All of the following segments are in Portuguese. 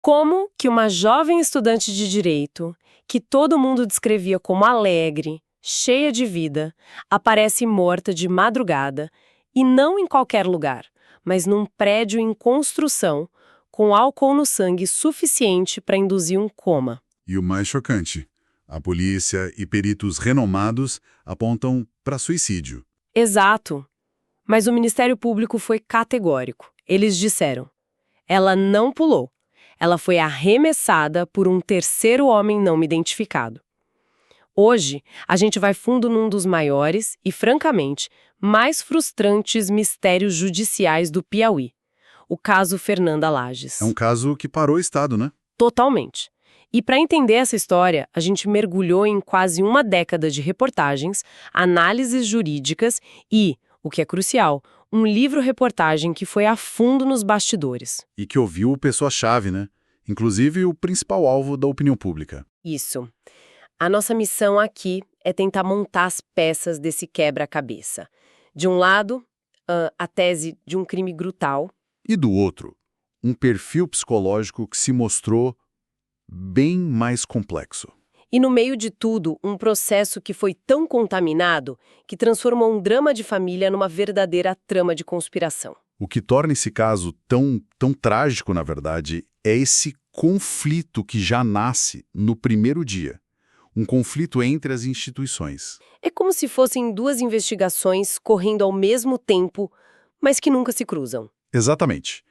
Como que uma jovem estudante de direito, que todo mundo descrevia como alegre, cheia de vida, aparece morta de madrugada, e não em qualquer lugar, mas num prédio em construção, com álcool no sangue suficiente para induzir um coma. E o mais chocante, a polícia e peritos renomados apontam para suicídio. Exato. Mas o Ministério Público foi categórico. Eles disseram: ela não pulou. Ela foi arremessada por um terceiro homem não identificado. Hoje, a gente vai fundo num dos maiores e, francamente, mais frustrantes mistérios judiciais do Piauí. O caso Fernanda Lages. É um caso que parou o Estado, né? Totalmente. E para entender essa história, a gente mergulhou em quase uma década de reportagens, análises jurídicas e, o que é crucial, um livro-reportagem que foi a fundo nos bastidores. E que ouviu pessoa-chave, né? Inclusive o principal alvo da opinião pública. Isso. A nossa missão aqui é tentar montar as peças desse quebra-cabeça. De um lado, a tese de um crime brutal. E do outro, um perfil psicológico que se mostrou bem mais complexo. E no meio de tudo, um processo que foi tão contaminado que transformou um drama de família numa verdadeira trama de conspiração. O que torna esse caso tão trágico, na verdade, é esse conflito que já nasce no primeiro dia. Um conflito entre as instituições. É como se fossem duas investigações correndo ao mesmo tempo, mas que nunca se cruzam. Exatamente.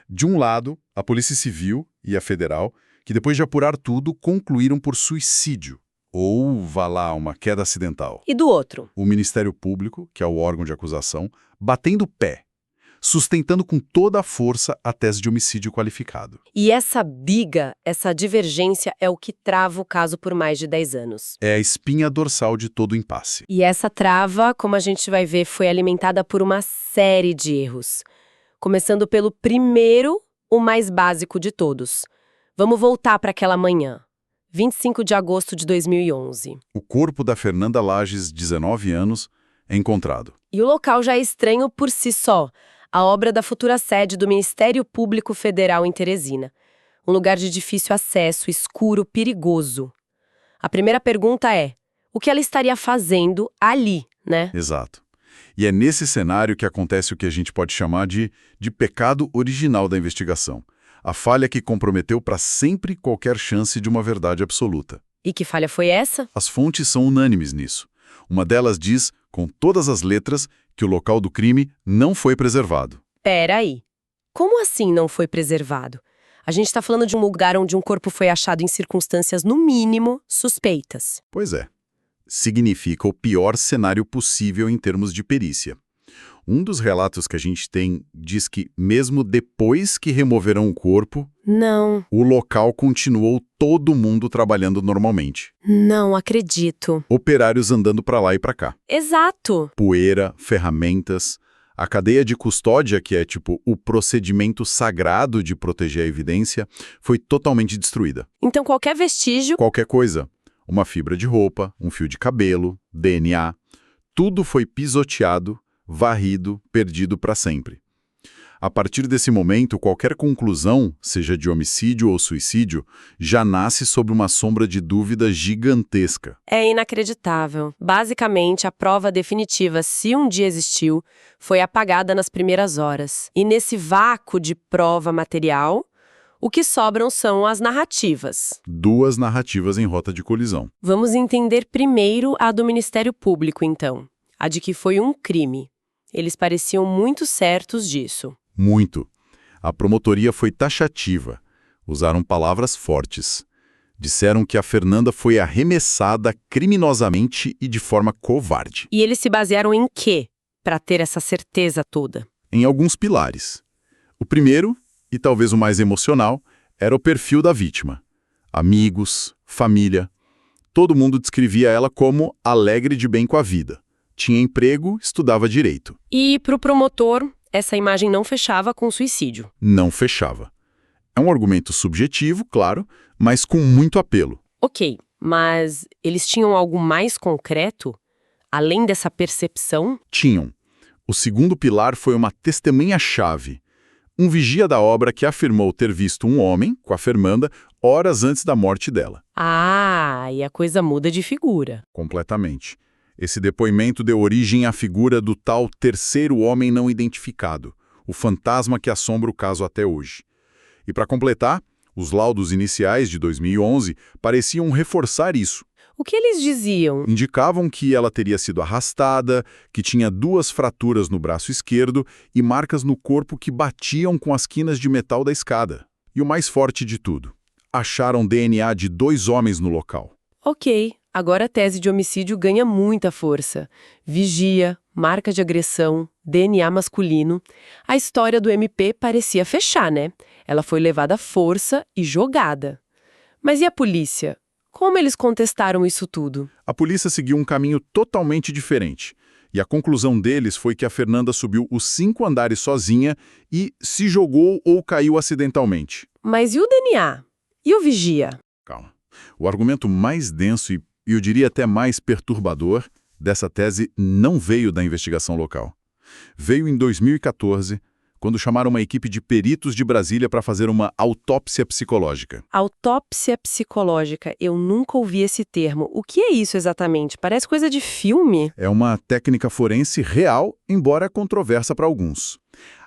De um lado, a Polícia Civil e a Federal, que depois de apurar tudo, concluíram por suicídio, ou, vá lá, uma queda acidental. E do outro? O Ministério Público, que é o órgão de acusação, batendo o pé, sustentando com toda a força a tese de homicídio qualificado. E essa briga, essa divergência é o que trava o caso por mais de 10 anos. É a espinha dorsal de todo o impasse. E essa trava, como a gente vai ver, foi alimentada por uma série de erros. Começando pelo primeiro, o mais básico de todos. Vamos voltar para aquela manhã, 25 de agosto de 2011. O corpo da Fernanda Lages, 19 anos, é encontrado. E o local já é estranho por si só. A obra da futura sede do Ministério Público Federal em Teresina. Um lugar de difícil acesso, escuro, perigoso. A primeira pergunta é, o que ela estaria fazendo ali, né? Exato. E é nesse cenário que acontece o que a gente pode chamar de pecado original da investigação. A falha que comprometeu para sempre qualquer chance de uma verdade absoluta. E que falha foi essa? As fontes são unânimes nisso. Uma delas diz, com todas as letras, que o local do crime não foi preservado. Pera aí. Como assim não foi preservado? A gente está falando de um lugar onde um corpo foi achado em circunstâncias, no mínimo, suspeitas. Pois é. Significa o pior cenário possível em termos de perícia. Um dos relatos que a gente tem diz que, mesmo depois que removeram o corpo, Não, o local continuou todo mundo trabalhando normalmente. não acredito. Operários andando para lá e para cá. Exato. Poeira, ferramentas. A cadeia de custódia, que é tipo o procedimento sagrado de proteger a evidência, foi totalmente destruída. Então qualquer vestígio... Qualquer coisa. Uma fibra de roupa, um fio de cabelo, DNA. Tudo foi pisoteado, varrido, perdido para sempre. A partir desse momento, qualquer conclusão, seja de homicídio ou suicídio, já nasce sob uma sombra de dúvida gigantesca. É inacreditável. Basicamente, a prova definitiva, se um dia existiu, foi apagada nas primeiras horas. E nesse vácuo de prova material, o que sobram são as narrativas. Duas narrativas em rota de colisão. Vamos entender primeiro a do Ministério Público, então. A de que foi um crime. Eles pareciam muito certos disso. Muito. A promotoria foi taxativa. Usaram palavras fortes. Disseram que a Fernanda foi arremessada criminosamente e de forma covarde. E eles se basearam em quê para ter essa certeza toda? Em alguns pilares. O primeiro, e talvez o mais emocional, era o perfil da vítima. Amigos, família. Todo mundo descrevia ela como alegre de bem com a vida. Tinha emprego, estudava direito. E para o promotor, essa imagem não fechava com o suicídio. Não fechava. É um argumento subjetivo, claro, mas com muito apelo. Ok, mas eles tinham algo mais concreto? Além dessa percepção? Tinham. O segundo pilar foi uma testemunha-chave. Um vigia da obra que afirmou ter visto um homem, com a Fernanda, horas antes da morte dela. Ah, e a coisa muda de figura. Completamente. Esse depoimento deu origem à figura do tal terceiro homem não identificado, o fantasma que assombra o caso até hoje. E para completar, os laudos iniciais de 2011 pareciam reforçar isso. O que eles diziam? Indicavam que ela teria sido arrastada, que tinha 2 fraturas no braço esquerdo e marcas no corpo que batiam com as quinas de metal da escada. E o mais forte de tudo, acharam DNA de 2 homens no local. Ok, agora a tese de homicídio ganha muita força. Vigia, marca de agressão, DNA masculino. A história do MP parecia fechar, né? Ela foi levada à força e jogada. Mas e a polícia? Como eles contestaram isso tudo? A polícia seguiu um caminho totalmente diferente. E a conclusão deles foi que a Fernanda subiu os 5 andares sozinha e se jogou ou caiu acidentalmente. Mas e o DNA? E o vigia? Calma. O argumento mais denso e eu diria até mais perturbador dessa tese não veio da investigação local. Veio em 2014, quando chamaram uma equipe de peritos de Brasília para fazer uma autópsia psicológica. Autópsia psicológica. Eu nunca ouvi esse termo. O que é isso exatamente? Parece coisa de filme. É uma técnica forense real, embora controversa para alguns.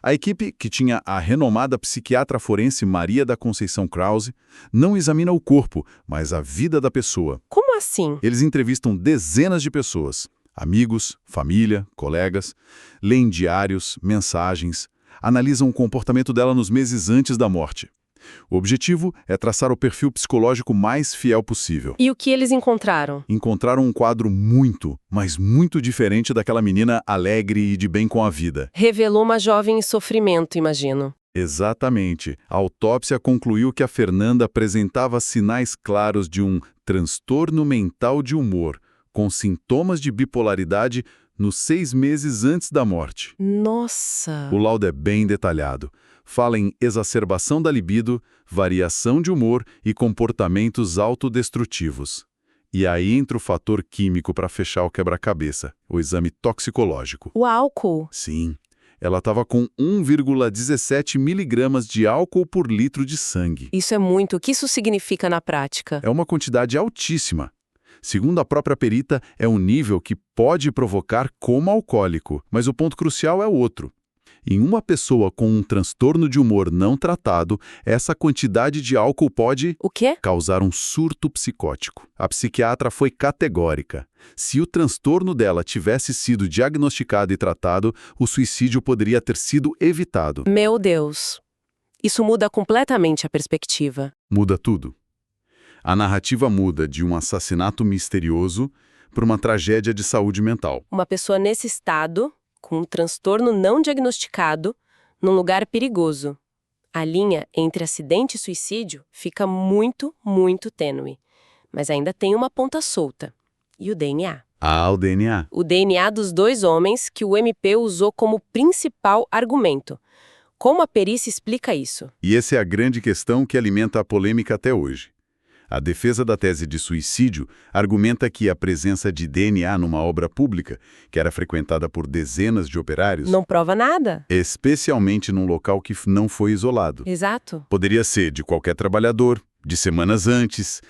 A equipe, que tinha a renomada psiquiatra forense Maria da Conceição Krause, não examina o corpo, mas a vida da pessoa. Como assim? Eles entrevistam dezenas de pessoas, amigos, família, colegas, leem diários, mensagens, analisam o comportamento dela nos meses antes da morte. O objetivo é traçar o perfil psicológico mais fiel possível. E o que eles encontraram? Encontraram um quadro muito, mas muito diferente daquela menina alegre e de bem com a vida. Revelou uma jovem em sofrimento, imagino. Exatamente. A autópsia concluiu que a Fernanda apresentava sinais claros de um transtorno mental de humor, com sintomas de bipolaridade nos 6 meses antes da morte. Nossa! O laudo é bem detalhado. Fala em exacerbação da libido, variação de humor e comportamentos autodestrutivos. E aí entra o fator químico para fechar o quebra-cabeça, o exame toxicológico. O álcool? Sim, ela estava com 1,17 miligramas de álcool por litro de sangue. Isso é muito. O que isso significa na prática? É uma quantidade altíssima. Segundo a própria perita, é um nível que pode provocar coma alcoólico, mas o ponto crucial é outro. Em uma pessoa com um transtorno de humor não tratado, essa quantidade de álcool pode O quê? causar um surto psicótico. A psiquiatra foi categórica. Se o transtorno dela tivesse sido diagnosticado e tratado, o suicídio poderia ter sido evitado. Meu Deus! Isso muda completamente a perspectiva. Muda tudo. A narrativa muda de um assassinato misterioso para uma tragédia de saúde mental. Uma pessoa nesse estado, com um transtorno não diagnosticado, num lugar perigoso. A linha entre acidente e suicídio fica muito, muito tênue. Mas ainda tem uma ponta solta. E o DNA? Ah, o DNA. O DNA dos 2 homens que o MP usou como principal argumento. Como a perícia explica isso? E essa é a grande questão que alimenta a polêmica até hoje. A defesa da tese de suicídio argumenta que a presença de DNA numa obra pública, que era frequentada por dezenas de operários, Não prova nada. especialmente num local que não foi isolado. Exato. Poderia ser de qualquer trabalhador, de semanas antes.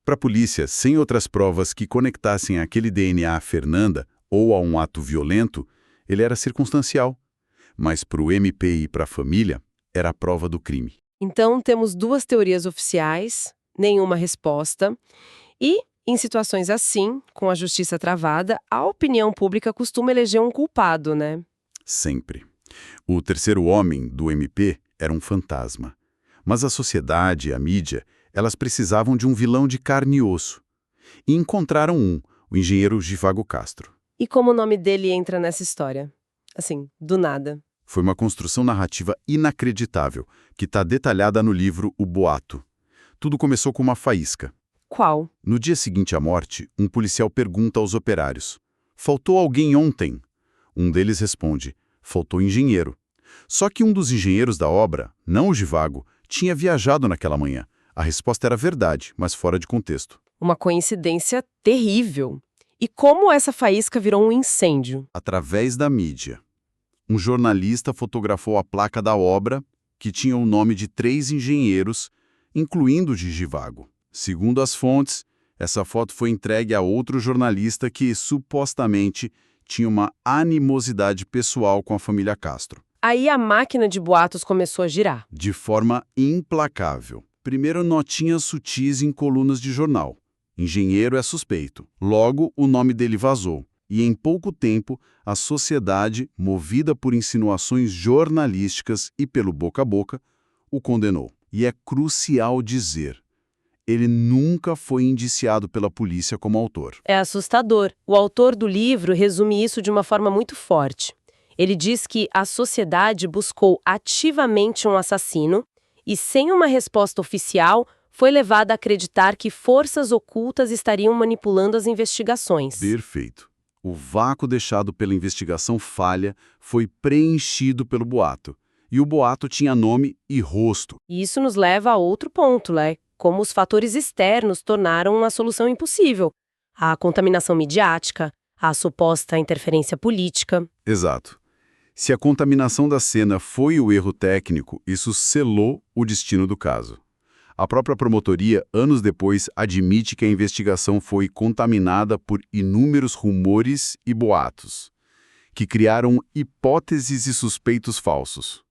Para a polícia, sem outras provas que conectassem aquele DNA a Fernanda ou a um ato violento, ele era circunstancial. Mas para o MP e para a família, era a prova do crime. Então, temos 2 teorias oficiais, nenhuma resposta. E, em situações assim, com a justiça travada, a opinião pública costuma eleger um culpado, né? Sempre. O terceiro homem, do MP, era um fantasma. Mas a sociedade e a mídia, elas precisavam de um vilão de carne e osso. E encontraram o engenheiro Givago Castro. E como o nome dele entra nessa história? Assim, do nada. Foi uma construção narrativa inacreditável, que está detalhada no livro O Boato. Tudo começou com uma faísca. Qual? No dia seguinte à morte, um policial pergunta aos operários: "Faltou alguém ontem?" Um deles responde: "Faltou engenheiro." Só que um dos engenheiros da obra, não o Givago, tinha viajado naquela manhã. A resposta era verdade, mas fora de contexto. Uma coincidência terrível. E como essa faísca virou um incêndio? Através da mídia. Um jornalista fotografou a placa da obra que tinha o nome de 3 engenheiros, incluindo o de Givago. Segundo as fontes, essa foto foi entregue a outro jornalista que, supostamente, tinha uma animosidade pessoal com a família Castro. Aí a máquina de boatos começou a girar. De forma implacável. Primeiro, notinhas sutis em colunas de jornal. Engenheiro é suspeito. Logo, o nome dele vazou. E em pouco tempo, a sociedade, movida por insinuações jornalísticas e pelo boca a boca, o condenou. E é crucial dizer, ele nunca foi indiciado pela polícia como autor. É assustador. O autor do livro resume isso de uma forma muito forte. Ele diz que a sociedade buscou ativamente um assassino e, sem uma resposta oficial, foi levada a acreditar que forças ocultas estariam manipulando as investigações. Perfeito. O vácuo deixado pela investigação falha foi preenchido pelo boato. E o boato tinha nome e rosto. E isso nos leva a outro ponto, né? Como os fatores externos tornaram a solução impossível. A contaminação midiática, a suposta interferência política. Exato. Se a contaminação da cena foi o erro técnico, isso selou o destino do caso. A própria promotoria, anos depois, admite que a investigação foi contaminada por inúmeros rumores e boatos, que criaram hipóteses e suspeitos falsos.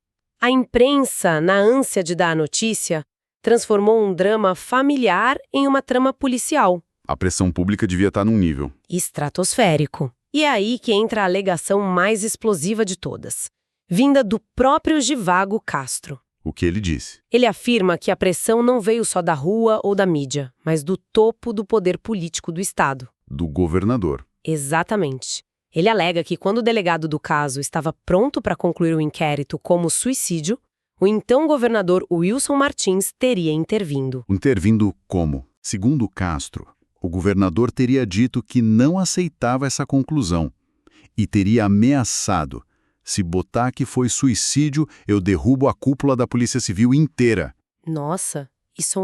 A imprensa, na ânsia de dar a notícia, transformou um drama familiar em uma trama policial. A pressão pública devia estar num nível Estratosférico. E é aí que entra a alegação mais explosiva de todas, vinda do próprio Givago Castro. O que ele disse? Ele afirma que a pressão não veio só da rua ou da mídia, mas do topo do poder político do Estado. Do governador. Exatamente. Ele alega que quando o delegado do caso estava pronto para concluir o inquérito como suicídio, o então governador Wilson Martins teria intervindo. Intervindo como? Segundo Castro, o governador teria dito que não aceitava essa conclusão e teria ameaçado: se botar que foi suicídio, eu derrubo a cúpula da Polícia Civil inteira. Nossa, isso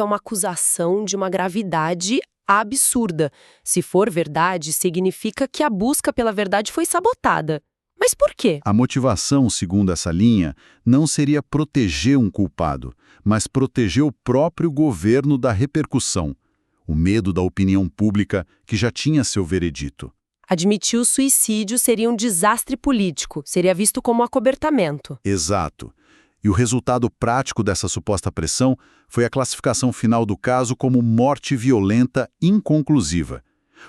é uma acusação de uma gravidade absurda. Se for verdade, significa que a busca pela verdade foi sabotada. Mas por quê? A motivação, segundo essa linha, não seria proteger um culpado, mas proteger o próprio governo da repercussão, o medo da opinião pública que já tinha seu veredito. Admitir o suicídio seria um desastre político, seria visto como acobertamento. Exato. E o resultado prático dessa suposta pressão foi a classificação final do caso como morte violenta inconclusiva.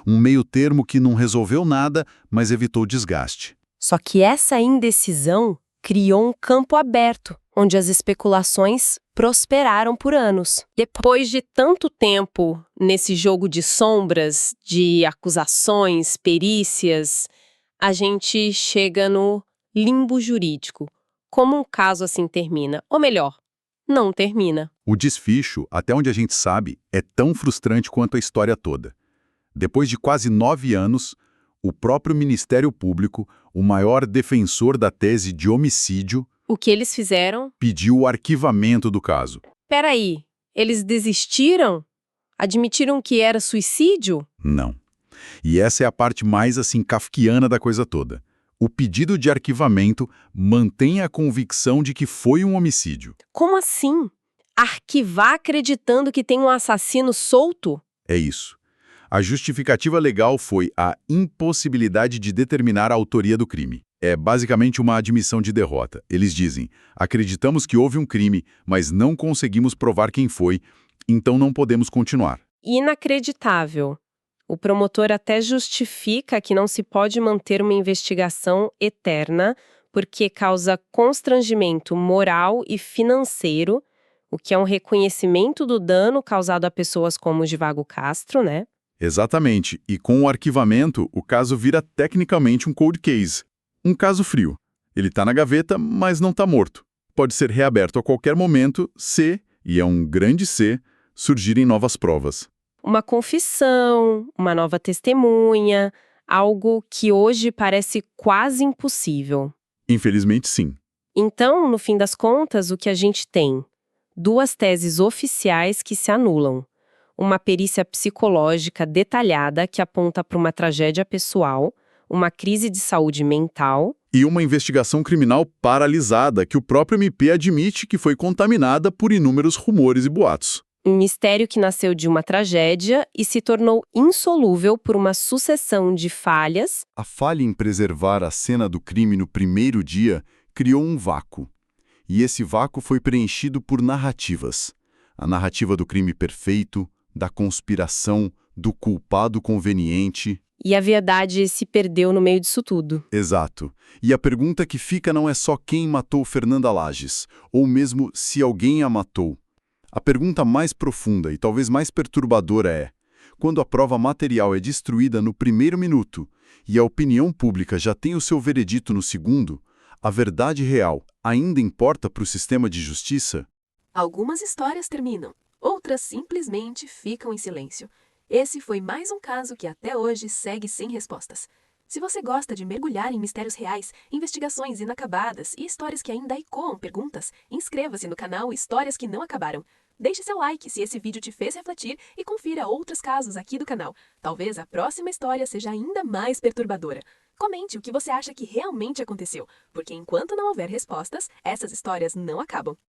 Um meio termo que não resolveu nada, mas evitou desgaste. Só que essa indecisão criou um campo aberto, onde as especulações prosperaram por anos. Depois de tanto tempo nesse jogo de sombras, de acusações, perícias, a gente chega no limbo jurídico. Como um caso assim termina? Ou melhor, não termina. O desfecho, até onde a gente sabe, é tão frustrante quanto a história toda. Depois de quase 9 anos, o próprio Ministério Público, o maior defensor da tese de homicídio, O que eles fizeram? pediu o arquivamento do caso. Peraí, eles desistiram? Admitiram que era suicídio? Não. E essa é a parte mais kafkiana da coisa toda. O pedido de arquivamento mantém a convicção de que foi um homicídio. Como assim? Arquivar acreditando que tem um assassino solto? É isso. A justificativa legal foi a impossibilidade de determinar a autoria do crime. É basicamente uma admissão de derrota. Eles dizem: acreditamos que houve um crime, mas não conseguimos provar quem foi, então não podemos continuar. Inacreditável. O promotor até justifica que não se pode manter uma investigação eterna porque causa constrangimento moral e financeiro, o que é um reconhecimento do dano causado a pessoas como Givago Castro, né? Exatamente. E com o arquivamento, o caso vira tecnicamente um cold case. Um caso frio. Ele está na gaveta, mas não está morto. Pode ser reaberto a qualquer momento se, e é um grande se, surgirem novas provas. Uma confissão, uma nova testemunha, algo que hoje parece quase impossível. Infelizmente, sim. Então, no fim das contas, o que a gente tem? 2 teses oficiais que se anulam. Uma perícia psicológica detalhada que aponta para uma tragédia pessoal, uma crise de saúde mental E uma investigação criminal paralisada, que o próprio MP admite que foi contaminada por inúmeros rumores e boatos. Um mistério que nasceu de uma tragédia e se tornou insolúvel por uma sucessão de falhas. A falha em preservar a cena do crime no primeiro dia criou um vácuo. E esse vácuo foi preenchido por narrativas. A narrativa do crime perfeito, da conspiração, do culpado conveniente. E a verdade se perdeu no meio disso tudo. Exato. E a pergunta que fica não é só quem matou Fernanda Lages, ou mesmo se alguém a matou. A pergunta mais profunda e talvez mais perturbadora é: quando a prova material é destruída no primeiro minuto e a opinião pública já tem o seu veredito no segundo, a verdade real ainda importa para o sistema de justiça? Algumas histórias terminam, outras simplesmente ficam em silêncio. Esse foi mais um caso que até hoje segue sem respostas. Se você gosta de mergulhar em mistérios reais, investigações inacabadas e histórias que ainda ecoam perguntas, inscreva-se no canal Histórias que Não Acabaram. Deixe seu like se esse vídeo te fez refletir e confira outros casos aqui do canal. Talvez a próxima história seja ainda mais perturbadora. Comente o que você acha que realmente aconteceu, porque enquanto não houver respostas, essas histórias não acabam.